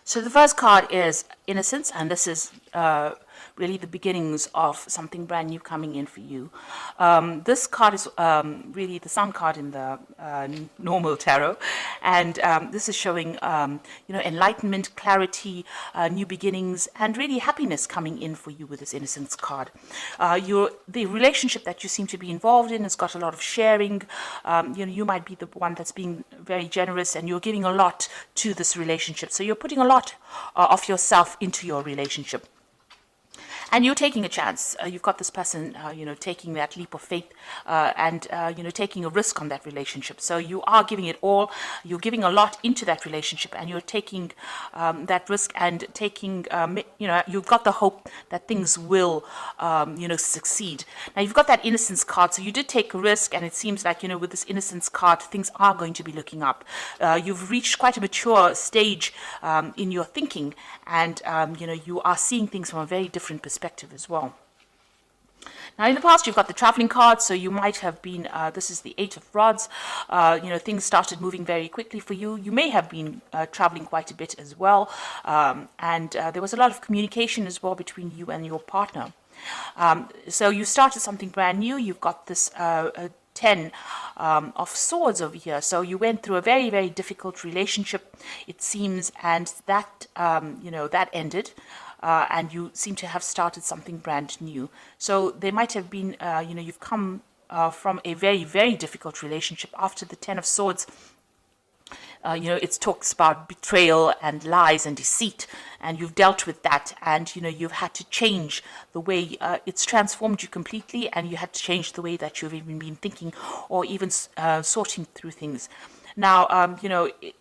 So the first card is Innocence, and this is really the beginnings of something brand new coming in for you. This card is really the Sun card in the normal tarot, and this is showing enlightenment, clarity, new beginnings, and really happiness coming in for you with this Innocence card. The relationship that you seem to be involved in has got a lot of sharing. You might be the one that's being very generous, and you're giving a lot to this relationship. So you're putting a lot of yourself into your relationship. And you're taking a chance. You've got this person, taking that leap of faith and taking a risk on that relationship. So you are giving it all. You're giving a lot into that relationship, and you're taking that risk and taking, you've got the hope that things will, succeed. Now, you've got that Innocence card. So you did take a risk, and it seems like, with this Innocence card, things are going to be looking up. You've reached quite a mature stage in your thinking, and, you are seeing things from a very different perspective as well. Now, in the past, you've got the traveling card, so you might have been, this is the Eight of Rods, things started moving very quickly for you. You may have been traveling quite a bit as well, and there was a lot of communication as well between you and your partner. So you started something brand new. You've got this 10 of Swords over here. So you went through a very, very difficult relationship, it seems, and that, that ended. And you seem to have started something brand new. So there might have been, you've come from a very, very difficult relationship. After the 10 of Swords, it talks about betrayal and lies and deceit, and you've dealt with that, and you've had to change the way it's transformed you completely, and you had to change the way that you've even been thinking or even sorting through things. Now,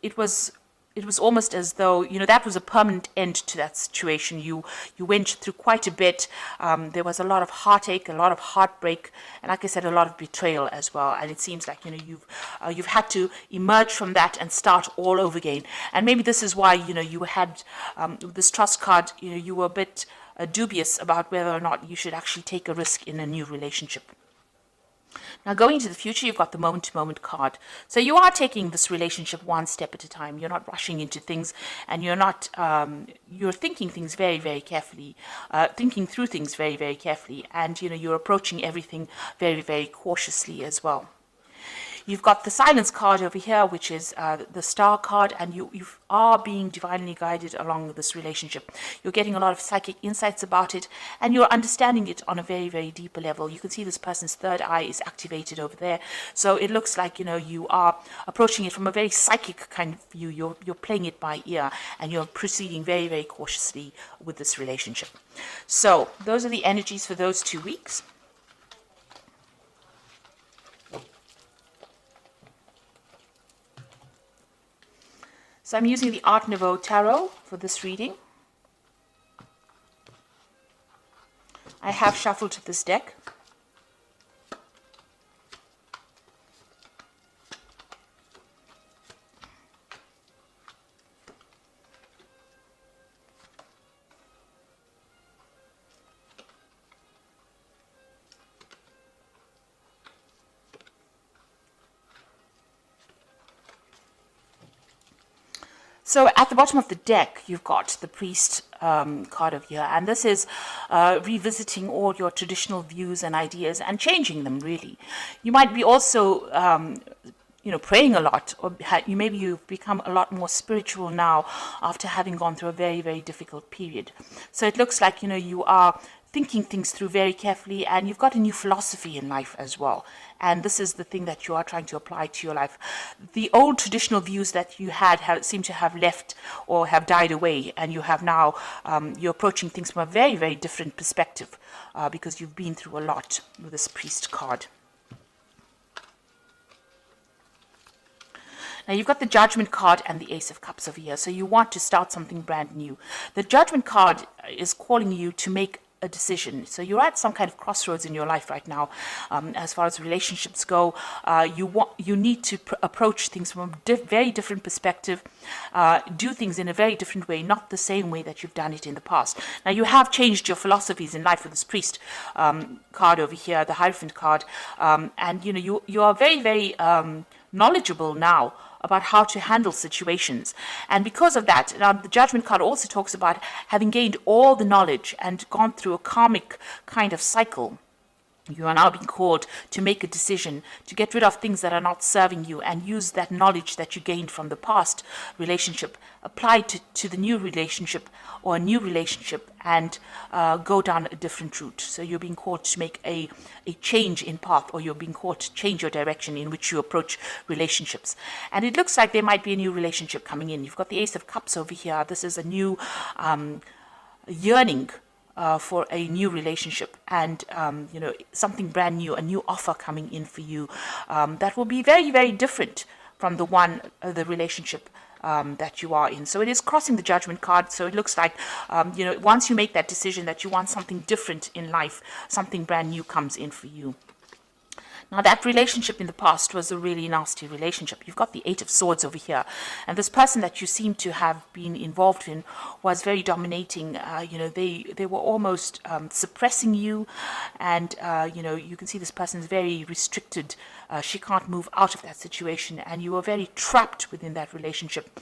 it was almost as though, that was a permanent end to that situation. You went through quite a bit. There was a lot of heartache, a lot of heartbreak, and like I said, a lot of betrayal as well. And it seems like, you've had to emerge from that and start all over again. And maybe this is why, you had this Trust card, you were a bit dubious about whether or not you should actually take a risk in a new relationship. Now, going into the future, you've got the moment-to-moment card. So you are taking this relationship one step at a time. You're not rushing into things, and you're not, you're thinking things very, very carefully, thinking through things very, very carefully, and, you're approaching everything very, very cautiously as well. You've got the Silence card over here, which is the Star card, and you are being divinely guided along this relationship. You're getting a lot of psychic insights about it, and you're understanding it on a very, very deeper level. You can see this person's third eye is activated over there. So it looks like, you are approaching it from a very psychic kind of view. You're playing it by ear, and you're proceeding very, very cautiously with this relationship. So those are the energies for those 2 weeks. So I'm using the Art Nouveau Tarot for this reading. I have shuffled this deck. So at the bottom of the deck, you've got the Priest card over here, and this is revisiting all your traditional views and ideas and changing them, really. You might be also, praying a lot, or maybe you've become a lot more spiritual now after having gone through a very, very difficult period. So it looks like, you are thinking things through very carefully, and you've got a new philosophy in life as well. And this is the thing that you are trying to apply to your life. The old traditional views that you had seem to have left or have died away, and you have now, you're approaching things from a very, very different perspective because you've been through a lot with this Priest card. Now, you've got the Judgment card and the Ace of Cups over here, so you want to start something brand new. The Judgment card is calling you to make a decision. So you're at some kind of crossroads in your life right now. As far as relationships go, you need to approach things from a very different perspective, do things in a very different way, not the same way that you've done it in the past. Now, you have changed your philosophies in life with this Priest card over here, the Hierophant card, and you are very, very knowledgeable now about how to handle situations. And because of that, now the Judgment card also talks about having gained all the knowledge and gone through a karmic kind of cycle. You are now being called to make a decision, to get rid of things that are not serving you and use that knowledge that you gained from the past relationship, apply to the new relationship or a new relationship, and go down a different route. So you're being called to make a change in path, or you're being called to change your direction in which you approach relationships. And it looks like there might be a new relationship coming in. You've got the Ace of Cups over here. This is a new yearning for a new relationship, and something brand new, a new offer coming in for you that will be very, very different from the relationship that you are in. So it is crossing the Judgment card. So it looks like once you make that decision that you want something different in life, something brand new comes in for you. Now, that relationship in the past was a really nasty relationship. You've got the Eight of Swords over here. And this person that you seem to have been involved in was very dominating. They were almost suppressing you. And, you can see this person is very restricted. She can't move out of that situation. And you were very trapped within that relationship.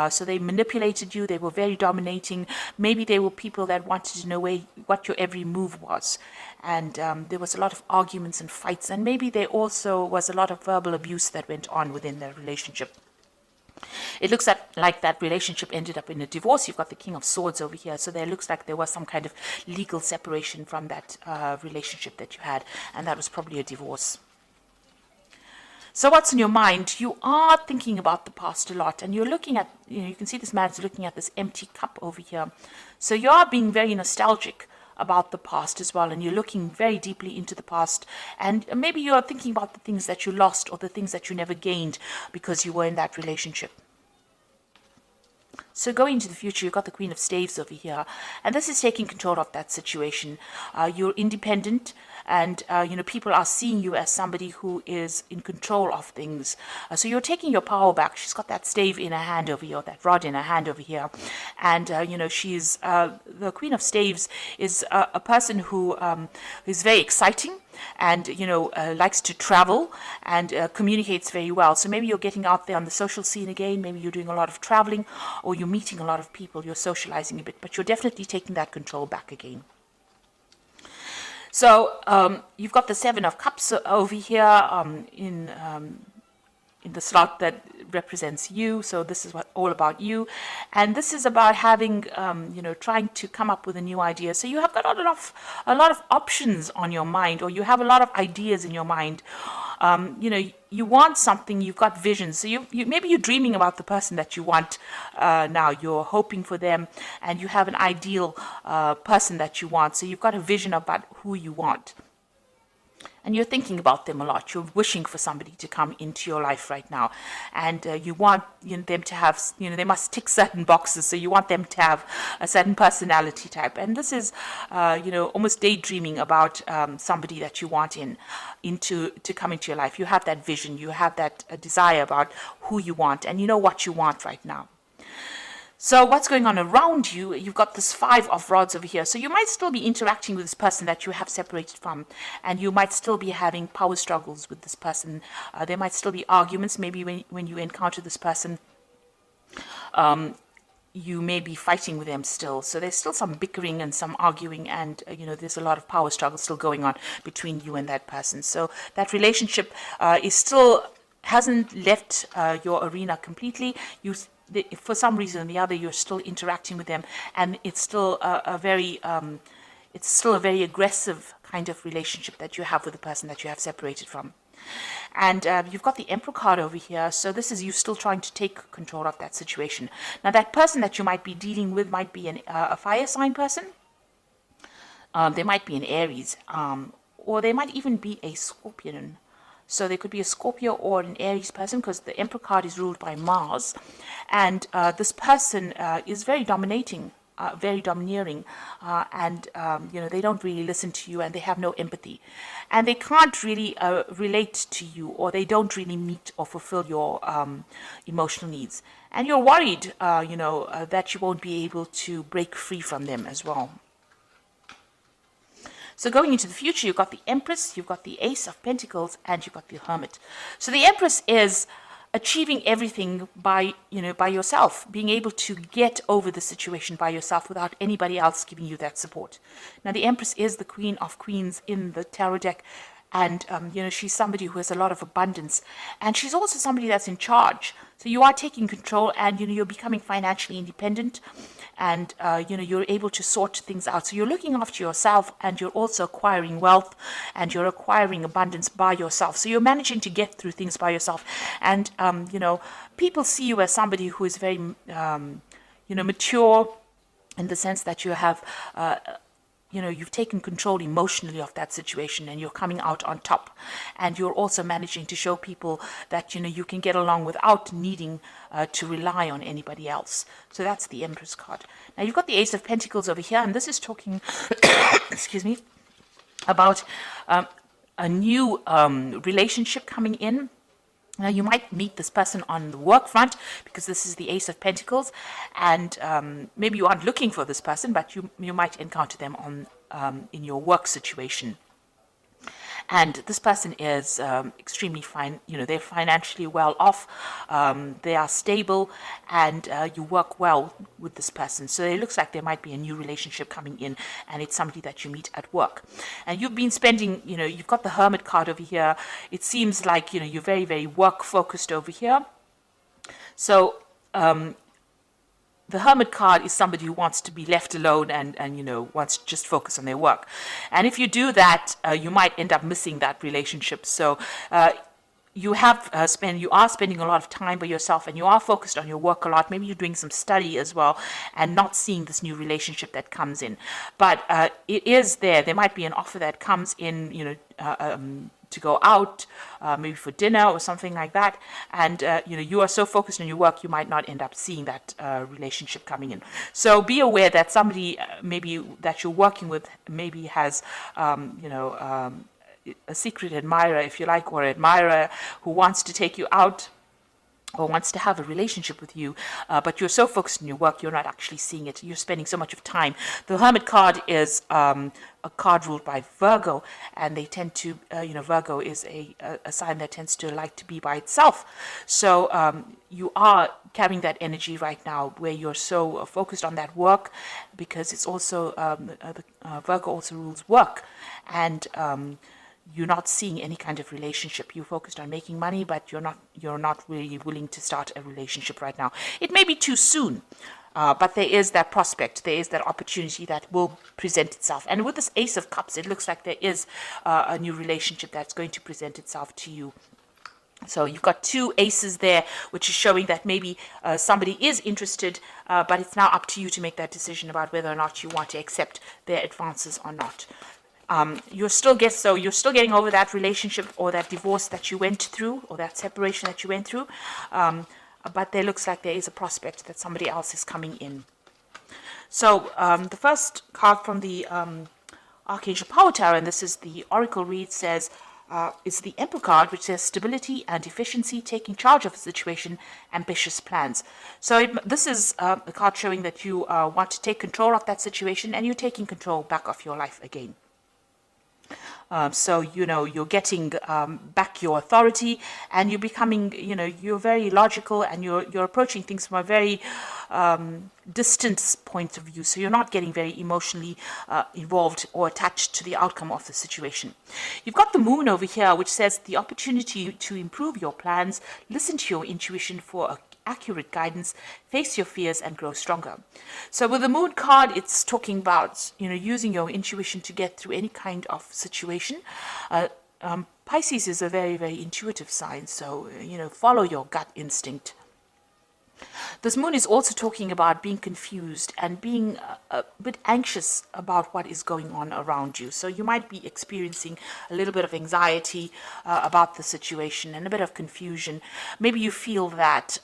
So they manipulated you. They were very dominating. Maybe they were people that wanted to know what your every move was. And there was a lot of arguments and fights, and maybe there also was a lot of verbal abuse that went on within their relationship. It looks like that relationship ended up in a divorce. You've got the King of Swords over here, so there looks like there was some kind of legal separation from that relationship that you had, and that was probably a divorce. So what's in your mind? You are thinking about the past a lot, and you're looking at, you can see this man's looking at this empty cup over here. So you are being very nostalgic about the past as well, and you're looking very deeply into the past, and maybe you're thinking about the things that you lost or the things that you never gained because you were in that relationship. So going into the future, you've got the Queen of Staves over here, and this is taking control of that situation. You're independent, and people are seeing you as somebody who is in control of things. So you're taking your power back. She's got that stave in her hand over here, that rod in her hand over here, and she's the Queen of Staves is a person who is very exciting, and likes to travel and communicates very well. So maybe you're getting out there on the social scene again. Maybe you're doing a lot of traveling, or you're meeting a lot of people. You're socializing a bit, but you're definitely taking that control back again. So you've got the Seven of Cups over here in the slot that represents you. So this is all about you, and this is about having trying to come up with a new idea. So you have got a lot of options on your mind, or you have a lot of ideas in your mind. You want something, you've got visions. So you maybe you're dreaming about the person that you want now. You're hoping for them, and you have an ideal person that you want. So you've got a vision about who you want. And you're thinking about them a lot. You're wishing for somebody to come into your life right now. And you want them to have, they must tick certain boxes. So you want them to have a certain personality type. And this is, almost daydreaming about somebody that you want to come into your life. You have that vision. You have that desire about who you want. And you know what you want right now. So what's going on around you? You've got this Five of Rods over here. So you might still be interacting with this person that you have separated from, and you might still be having power struggles with this person. There might still be arguments. Maybe when you encounter this person, you may be fighting with them still. So there's still some bickering and some arguing, and there's a lot of power struggle still going on between you and that person. So that relationship is still hasn't left your arena completely. For some reason or the other, you're still interacting with them, and it's still a very aggressive kind of relationship that you have with the person that you have separated from. And you've got the Emperor card over here, so this is you still trying to take control of that situation. Now, that person that you might be dealing with might be a fire sign person. They might be an Aries, or they might even be a Scorpion. So there could be a Scorpio or an Aries person, because the Emperor card is ruled by Mars. And this person is very dominating, very domineering, and they don't really listen to you, and they have no empathy. And they can't really relate to you, or they don't really meet or fulfill your emotional needs. And you're worried, that you won't be able to break free from them as well. So going into the future, you've got the Empress, you've got the Ace of Pentacles, and you've got the Hermit. So the Empress is achieving everything by by yourself, being able to get over the situation by yourself without anybody else giving you that support. Now the Empress is the Queen of Queens in the tarot deck, and she's somebody who has a lot of abundance, and she's also somebody that's in charge. So you are taking control, and you're becoming financially independent, and you're able to sort things out. So you're looking after yourself, and you're also acquiring wealth, and you're acquiring abundance by yourself. So you're managing to get through things by yourself, and people see you as somebody who is very mature, in the sense that you have you've taken control emotionally of that situation, and you're coming out on top, and you're also managing to show people that you can get along without needing to rely on anybody else. So that's the Empress card. Now you've got the Ace of Pentacles over here, and this is talking excuse me, about a new relationship coming in. Now, you might meet this person on the work front, because this is the Ace of Pentacles, and maybe you aren't looking for this person, but you might encounter them on in your work situation. And this person is extremely fine. They're financially well off. They are stable, and you work well with this person. So it looks like there might be a new relationship coming in, and it's somebody that you meet at work. And you've been spending, you've got the Hermit card over here. It seems like, you're very, very work focused over here. So, the Hermit card is somebody who wants to be left alone, and wants to just focus on their work. And if you do that, you might end up missing that relationship. So you are spending a lot of time by yourself, and you are focused on your work a lot. Maybe you're doing some study as well, and not seeing this new relationship that comes in. But it is there. There might be an offer that comes in, to go out, maybe for dinner or something like that, and you are so focused on your work, you might not end up seeing that relationship coming in. So be aware that somebody maybe that you're working with maybe has a secret admirer, if you like, or admirer who wants to take you out or wants to have a relationship with you, but you're so focused on your work, you're not actually seeing it. You're spending so much of time. The Hermit card is a card ruled by Virgo, and they tend to, Virgo is a sign that tends to like to be by itself. So you are carrying that energy right now, where you're so focused on that work, because it's also, Virgo also rules work, and you're not seeing any kind of relationship. You're focused on making money, but you're not really willing to start a relationship right now. It may be too soon, but there is that prospect, there is that opportunity that will present itself. And with this Ace of Cups, it looks like there is a new relationship that's going to present itself to you. So you've got two aces there, which is showing that maybe somebody is interested, but it's now up to you to make that decision about whether or not you want to accept their advances or not. You're still getting over that relationship or that divorce that you went through, or that separation that you went through, but there looks like there is a prospect that somebody else is coming in. So the first card from the Archangel Power Tower, and this is the Oracle read, says it's the Emperor card, which says stability and efficiency, taking charge of a situation, ambitious plans. So this is a card showing that you want to take control of that situation, and you're taking control back of your life again. So, you're getting back your authority, and you're becoming, you're very logical, and you're approaching things from a very distant point of view. So you're not getting very emotionally involved or attached to the outcome of the situation. You've got the Moon over here, which says the opportunity to improve your plans, listen to your intuition for accurate guidance, face your fears, and grow stronger. So with the Moon card, it's talking about using your intuition to get through any kind of situation. Pisces is a very, very intuitive sign, so follow your gut instinct. This Moon is also talking about being confused and being a bit anxious about what is going on around you. So you might be experiencing a little bit of anxiety about the situation, and a bit of confusion. Maybe you feel that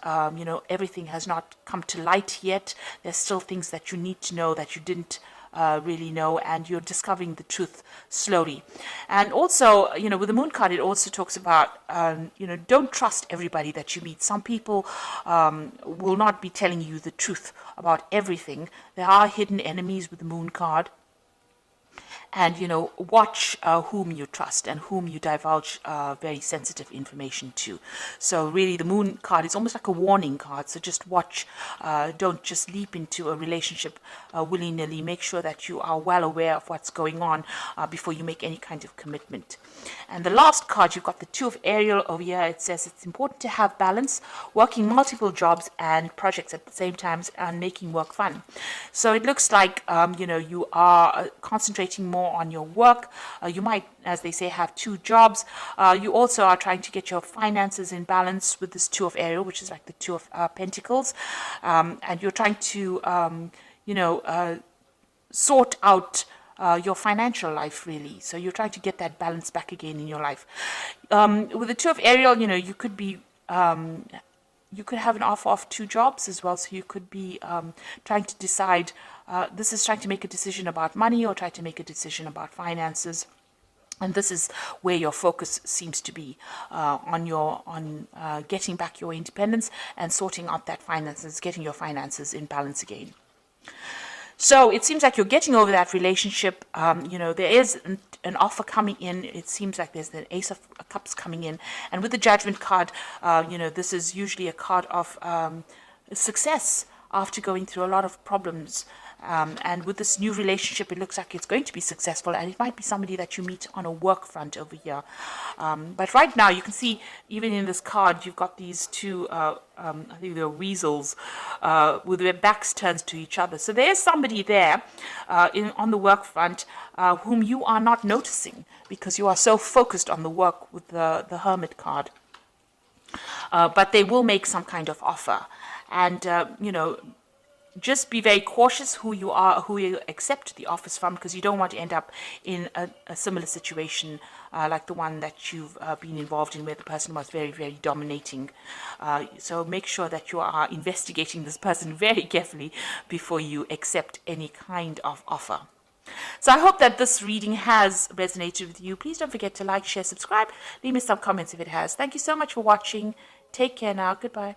everything has not come to light yet. There's still things that you need to know that you didn't really know, and you're discovering the truth slowly. And also, with the Moon card, it also talks about, don't trust everybody that you meet. Some people will not be telling you the truth about everything. There are hidden enemies with the Moon card. and watch whom you trust and whom you divulge very sensitive information to. So really the Moon card is almost like a warning card, so just watch. Don't just leap into a relationship willy-nilly. Make sure that you are well aware of what's going on before you make any kind of commitment. And the last card, you've got the Two of Ariel over here. It says it's important to have balance, working multiple jobs and projects at the same time, and making work fun. So it looks like you are concentrating more on your work. You might, as they say, have two jobs. You also are trying to get your finances in balance with this Two of Ariel, which is like the Two of Pentacles, and you're trying to sort out your financial life, really. So you're trying to get that balance back again in your life. With the Two of Ariel, you could be you could have an offer of two jobs as well. So you could be trying to decide. This is trying to make a decision about money, or try to make a decision about finances. And this is where your focus seems to be on getting back your independence and sorting out that finances, getting your finances in balance again. So it seems like you're getting over that relationship. There is an offer coming in. It seems like there's the Ace of Cups coming in. And with the Judgment card, this is usually a card of success after going through a lot of problems. And with this new relationship, it looks like it's going to be successful, and it might be somebody that you meet on a work front over here. But right now, you can see, even in this card, you've got these two, I think they're weasels, with their backs turned to each other. So there's somebody there on the work front whom you are not noticing because you are so focused on the work with the Hermit card. But they will make some kind of offer. And, just be very cautious who you accept the offers from, because you don't want to end up in a similar situation like the one that you've been involved in, where the person was very, very dominating. So make sure that you are investigating this person very carefully before you accept any kind of offer. So I hope that this reading has resonated with you. Please don't forget to like, share, subscribe. Leave me some comments if it has. Thank you so much for watching. Take care now. Goodbye.